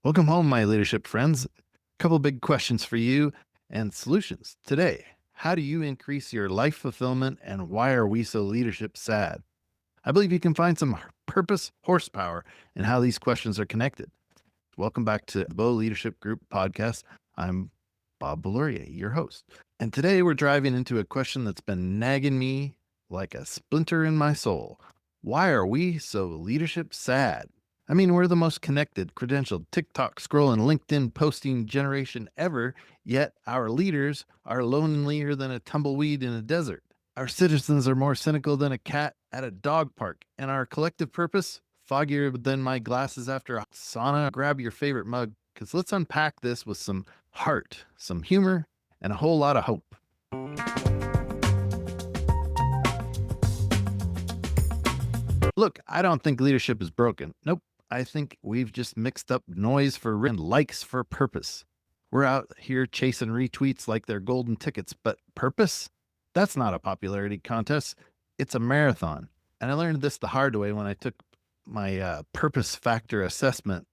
Welcome home, my leadership friends. A couple big questions for you and solutions today. How do you increase your life fulfillment, and why are we so leadership sad? I believe you can find some purpose horsepower in how these questions are connected. Welcome back to the Beau Leadership Group Podcast. I'm Bob Beaulaurier, your host. And today we're driving into a question that's been nagging me like a splinter in my soul. Why are we so leadership sad? I mean, we're the most connected, credentialed, TikTok scrolling, LinkedIn posting generation ever, yet our leaders are lonelier than a tumbleweed in a desert. Our citizens are more cynical than a cat at a dog park, and our collective purpose, foggier than my glasses after a sauna. Grab your favorite mug, because let's unpack this with some heart, some humor, and a whole lot of hope. Look, I don't think leadership is broken. Nope. I think we've just mixed up noise for and likes for purpose. We're out here chasing retweets like they're golden tickets, but purpose? That's not a popularity contest. It's a marathon. And I learned this the hard way when I took my purpose factor assessment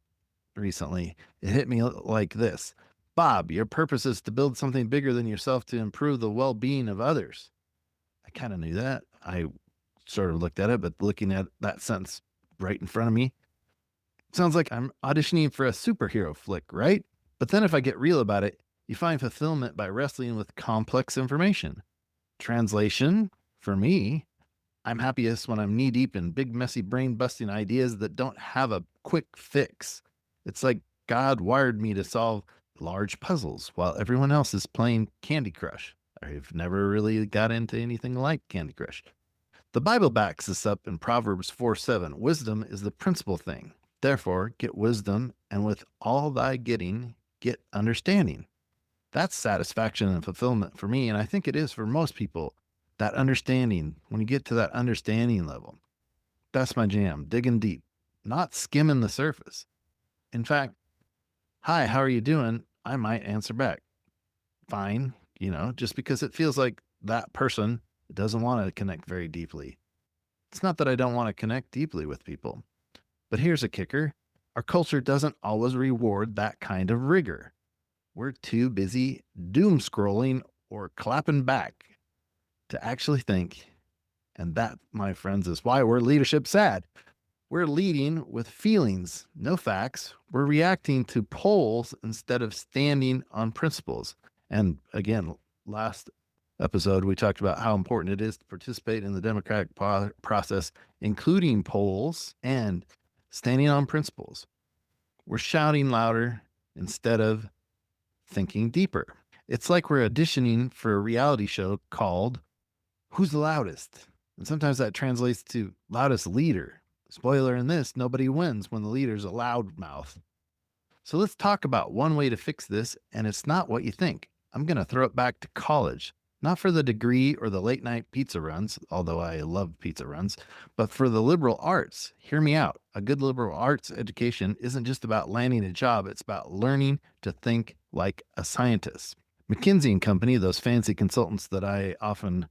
recently. It hit me like this. Bob, your purpose is to build something bigger than yourself to improve the well-being of others. I kind of knew that. I sort of looked at it, but looking at that sentence right in front of me, sounds like I'm auditioning for a superhero flick, right? But then if I get real about it, you find fulfillment by wrestling with complex information. Translation, for me, I'm happiest when I'm knee-deep in big, messy, brain-busting ideas that don't have a quick fix. It's like God wired me to solve large puzzles while everyone else is playing Candy Crush. I've never really got into anything like Candy Crush. The Bible backs this up in Proverbs 4:7. Wisdom is the principal thing. Therefore, get wisdom, and with all thy getting, get understanding. That's satisfaction and fulfillment for me, and I think it is for most people. That understanding, when you get to that understanding level, that's my jam, digging deep, not skimming the surface. In fact, hi, how are you doing? I might answer back, fine, just because it feels like that person doesn't want to connect very deeply. It's not that I don't want to connect deeply with people. But here's a kicker. Our culture doesn't always reward that kind of rigor. We're too busy doom scrolling or clapping back to actually think. And that, my friends, is why we're leadership sad. We're leading with feelings, no facts. We're reacting to polls instead of standing on principles. And again, last episode, we talked about how important it is to participate in the democratic process, including polls and standing on principles. We're shouting louder instead of thinking deeper. It's like we're auditioning for a reality show called Who's the Loudest? And sometimes that translates to loudest leader. Spoiler in this, nobody wins when the leader's a loudmouth. So let's talk about one way to fix this, and it's not what you think. I'm going to throw it back to college. Not for the degree or the late night pizza runs, although I love pizza runs, but for the liberal arts. Hear me out. A good liberal arts education isn't just about landing a job. It's about learning to think like a scientist. McKinsey and Company, those fancy consultants that I often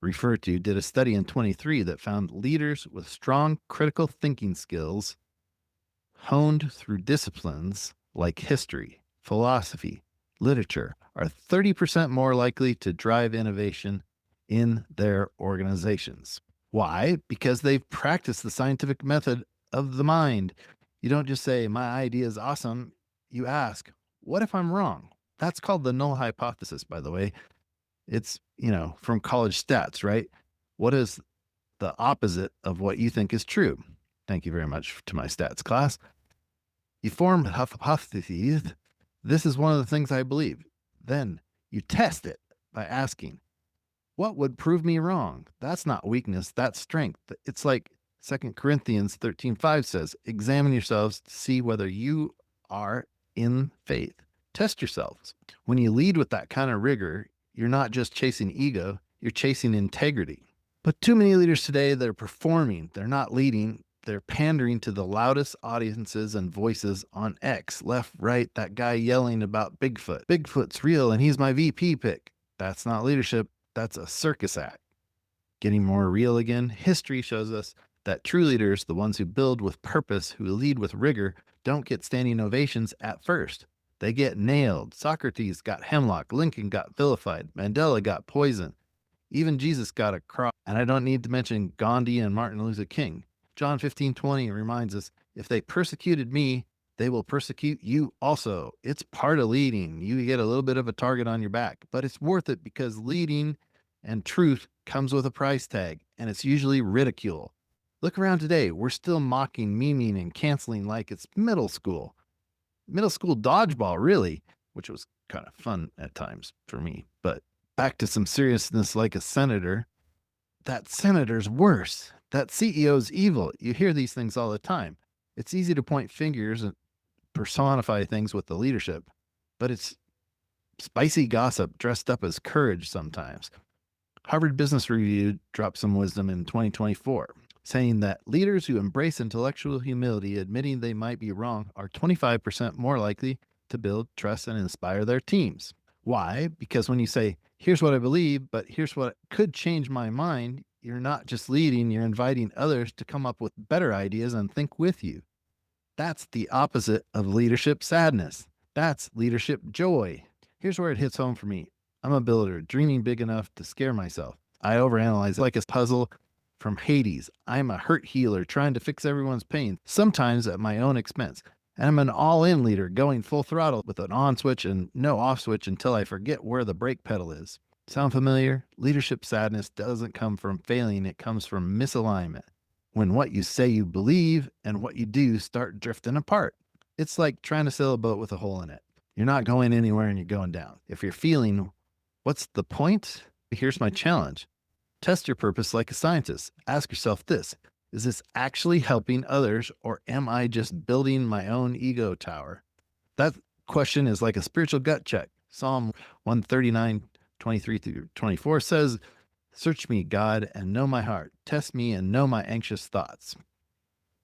refer to, did a study in 23 that found leaders with strong critical thinking skills honed through disciplines like history, philosophy, literature are 30% more likely to drive innovation in their organizations. Why? Because they've practiced the scientific method of the mind. You don't just say, my idea is awesome. You ask, what if I'm wrong? That's called the null hypothesis, by the way. It's, from college stats, right? What is the opposite of what you think is true? Thank you very much to my stats class. You form hypotheses. This is one of the things I believe. Then you test it by asking, what would prove me wrong? That's not weakness, that's strength. It's like 2 Corinthians 13:5 says, examine yourselves to see whether you are in faith. Test yourselves. When you lead with that kind of rigor, you're not just chasing ego, you're chasing integrity. But too many leaders today, they're performing, they're not leading. They're pandering to the loudest audiences and voices on X, left, right, that guy yelling about Bigfoot. Bigfoot's real and he's my VP pick. That's not leadership. That's a circus act. Getting more real again, history shows us that true leaders, the ones who build with purpose, who lead with rigor, don't get standing ovations at first. They get nailed. Socrates got hemlock. Lincoln got vilified. Mandela got poisoned. Even Jesus got a cross. And I don't need to mention Gandhi and Martin Luther King. John 15:20 reminds us, if they persecuted me, they will persecute you also. It's part of leading. You get a little bit of a target on your back, but it's worth it because leading and truth comes with a price tag, and it's usually ridicule. Look around today. We're still mocking, memeing, and canceling like it's middle school. Middle school dodgeball, really, which was kind of fun at times for me. But back to some seriousness like a senator. That senator's worse. That CEO's evil. You hear these things all the time. It's easy to point fingers and personify things with the leadership, but it's spicy gossip dressed up as courage sometimes. Harvard Business Review dropped some wisdom in 2024, saying that leaders who embrace intellectual humility, admitting they might be wrong, are 25% more likely to build trust and inspire their teams. Why? Because when you say, here's what I believe, but here's what could change my mind, you're not just leading, you're inviting others to come up with better ideas and think with you. That's the opposite of leadership sadness. That's leadership joy. Here's where it hits home for me. I'm a builder, dreaming big enough to scare myself. I overanalyze it like a puzzle from Hades. I'm a hurt healer trying to fix everyone's pain, sometimes at my own expense. And I'm an all-in leader going full throttle with an on switch and no off switch until I forget where the brake pedal is. Sound familiar? Leadership sadness doesn't come from failing. It comes from misalignment. When what you say you believe and what you do start drifting apart. It's like trying to sail a boat with a hole in it. You're not going anywhere and you're going down. If you're feeling, what's the point? Here's my challenge. Test your purpose like a scientist. Ask yourself this. Is this actually helping others, or am I just building my own ego tower? That question is like a spiritual gut check. Psalm 139:23-24 says, search me, God, and know my heart. Test me and know my anxious thoughts.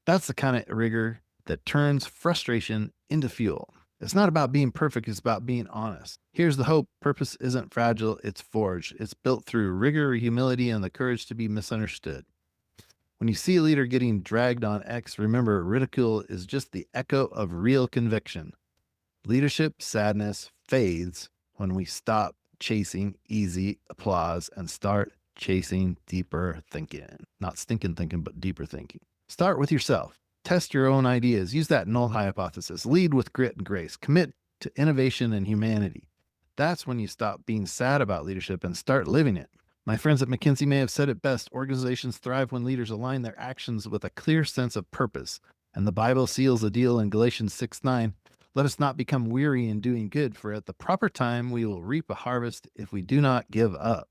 That's the kind of rigor that turns frustration into fuel. It's not about being perfect. It's about being honest. Here's the hope. Purpose isn't fragile. It's forged. It's built through rigor, humility, and the courage to be misunderstood. When you see a leader getting dragged on X, remember ridicule is just the echo of real conviction. Leadership sadness fades when we stop chasing easy applause and start chasing deeper thinking. Not stinking thinking, but deeper thinking. Start with yourself. Test your own ideas. Use that null hypothesis. Lead with grit and grace. Commit to innovation and humanity. That's when you stop being sad about leadership and start living it. My friends at McKinsey may have said it best. Organizations thrive when leaders align their actions with a clear sense of purpose. And the Bible seals the deal in Galatians 6:9. Let us not become weary in doing good, for at the proper time we will reap a harvest if we do not give up.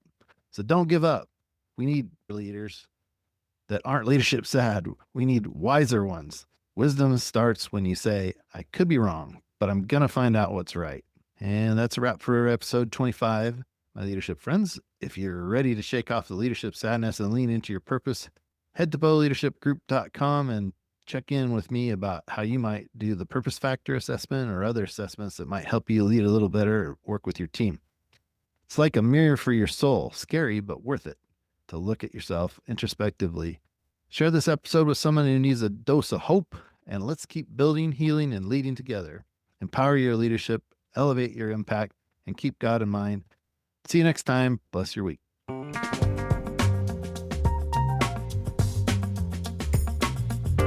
So don't give up. We need leaders that aren't leadership sad. We need wiser ones. Wisdom starts when you say, I could be wrong, but I'm going to find out what's right. And that's a wrap for episode 25. My leadership friends, if you're ready to shake off the leadership sadness and lean into your purpose, head to BeauLeadershipGroup.com and check in with me about how you might do the purpose factor assessment or other assessments that might help you lead a little better or work with your team. It's like a mirror for your soul. Scary, but worth it to look at yourself introspectively. Share this episode with someone who needs a dose of hope, and let's keep building, healing, and leading together. Empower your leadership, elevate your impact, and keep God in mind. See you next time. Bless your week.